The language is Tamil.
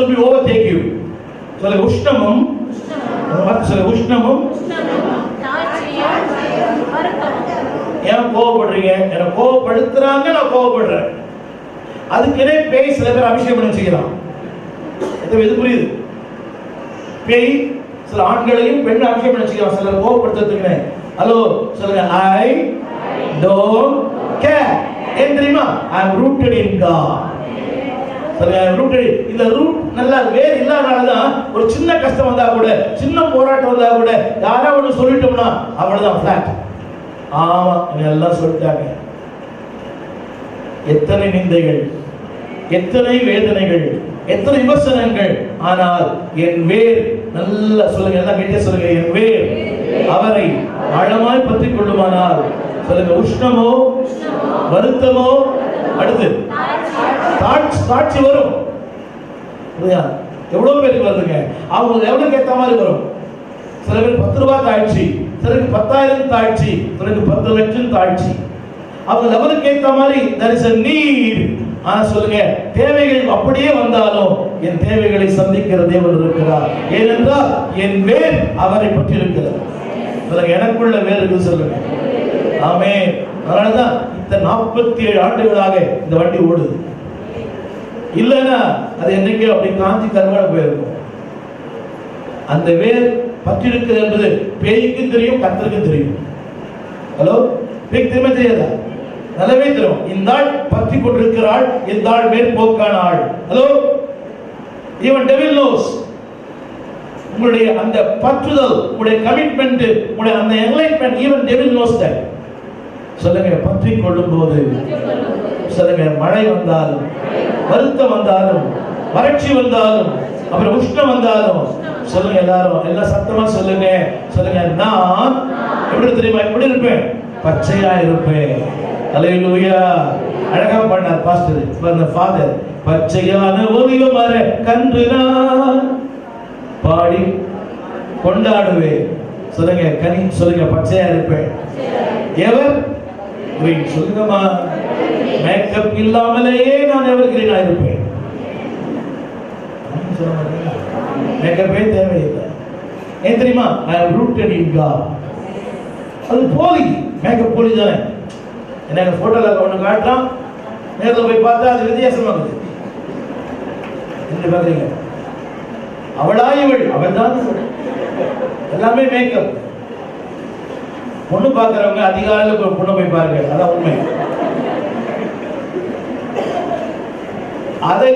will be overtake you. சொல்லுங்க உஷ்ணமும், சொல்லுங்க உஷ்ணமும். ஏன் கோவப்படுறீங்க? என்ன கோவப்படுத்துறாங்க, நான் கோவப்படுறேன். அதுக்கே பேய் சில பேர் அபிஷேகம் பண்ணி செய்யலாம். எது புரியுது? பேய் சில ஆண்களையும் பெண் அபிஷேகம் பண்ணி செய்யலாம். சிலர் கோவப்படுத்துறதுக்கு. ஹலோ சொல்லுங்க, I don't care. ஏன் தெரியுமா? I am rooted in God. சொல்லுங்க, I am rooted. இந்த ரூட் நல்லா வேர் இல்லாதனாலதான் ஒரு சின்ன கஷ்டம் வந்தா கூட, சின்ன போராட்டம் வந்தா கூட, யாரோ ஒன்று சொல்லிட்டோம்னா அவ்வளவுதான் ஃபிளாட். ஆமா, எல்லாம் சொல்லிட்டாங்க. எத்தனை நிந்தைகள், எத்தனை வேதனைகள், எத்தனை விமர்சனங்கள். ஆனால் என் வேர் நல்ல, சொல்லுங்க எல்லாம் கேட்டே சொல்லுங்க, என் வேர் அவரை ஆழமாய் பற்றி கொள்ளுமானால், சொல்லுங்க உஷ்ணமோ வருத்தமோ, அடுத்து தாட்சி வரும். எவ்வளவு பேருக்கு வருதுங்க? அவங்க எவ்வளவு ஏத்த மாதிரி வரும். சில பேர் 10 ரூபாய் தாழ்ச்சி, சிலருக்கு 10,000 தாழ்ச்சி, சிலருக்கு 10 லட்சம் தாழ்ச்சி. அவங்க லெவலுக்கு ஏத்த மாதிரி there is a need. ஆனா சொல்லுங்க, தேவைகள் அப்படியே வந்தாலும் என் தேவைகளை சந்திக்கிற தேவன் இருக்கிறார். ஏனென்றால் என் வேர் அவரை பற்றி இருக்கிறது. சொல்லுங்க, எனக்குள்ள வேர் இருக்கு. சொல்லுங்க ஆமென். அதனாலதான் இந்த 47 ஆண்டுகளாக இந்த வண்டி ஓடுது. இல்லைன்னா அது என்னைக்கோ அப்படி காஞ்சி கருவாட போயிருக்கும். அந்த வேர் பற்றி இருக்கிறது என்பது பேய்க்கும் தெரியும், கர்த்தருக்கும் தெரியும். ஹலோ, பேய்க்கு தெரியுமா தெரியாதா? நல்லாவே தெரியும். இந்த ஆள் பற்றி கொண்டிருக்கிறாள், இந்த ஆள் மேற்போக்கான ஆள். Hello, even devil knows. உங்களுடைய அந்த பற்றுதல், உங்களுடைய கமிட்மெண்ட், உங்களுடைய அந்த enlightenment, even devil knows that. சொல்லுங்க, பற்றி கொள்ளும் போது, சொல்லுங்க மழை வந்தாலும், வருத்தம் வந்தாலும், வறட்சி வந்தாலும், அப்புறம் உஷ்ணம் வந்தாலும், சொல்லுங்க எல்லாரும், எல்லாம் சத்தமா சொல்லுங்க. சொல்லுங்க, நான் எப்படி தெரியுமா? எப்படி இருப்பேன்? பச்சையா இருப்பேன். அல்லேலூயா. அழகா பாடினார் பாஸ்டர் ஃபாதர். பச்சையான ஒலிவ மர கன்று நான் பாடி கொண்டாடுவேன். சொல்லுங்க கனி, சொல்லுங்க பச்சையா இருப்பேன். எவர் கிரீன். சொல்லுங்கம்மா, மேக்கப் இல்லாமலேயே நான் எவர் கிரீனா இருப்பேன். மேக்கப்பே தேவையில்லை. ஏன் தெரியுமா? I am rooted in God. அது போலி, மேக்கப் போலி தானே. என்ன போட்டோல ஒன்று காட்டுறான், நேரில் போய் பார்த்தா அது வித்தியாசமாகுது. என்ன பாக்குறீங்க? அவளா இவள்? அவள் தான். எல்லாமே மேக்கப். பொண்ணு பார்க்கறவங்க அதிகாலையில் பொண்ணு போய் பாருங்க, அதான் உண்மை. அதை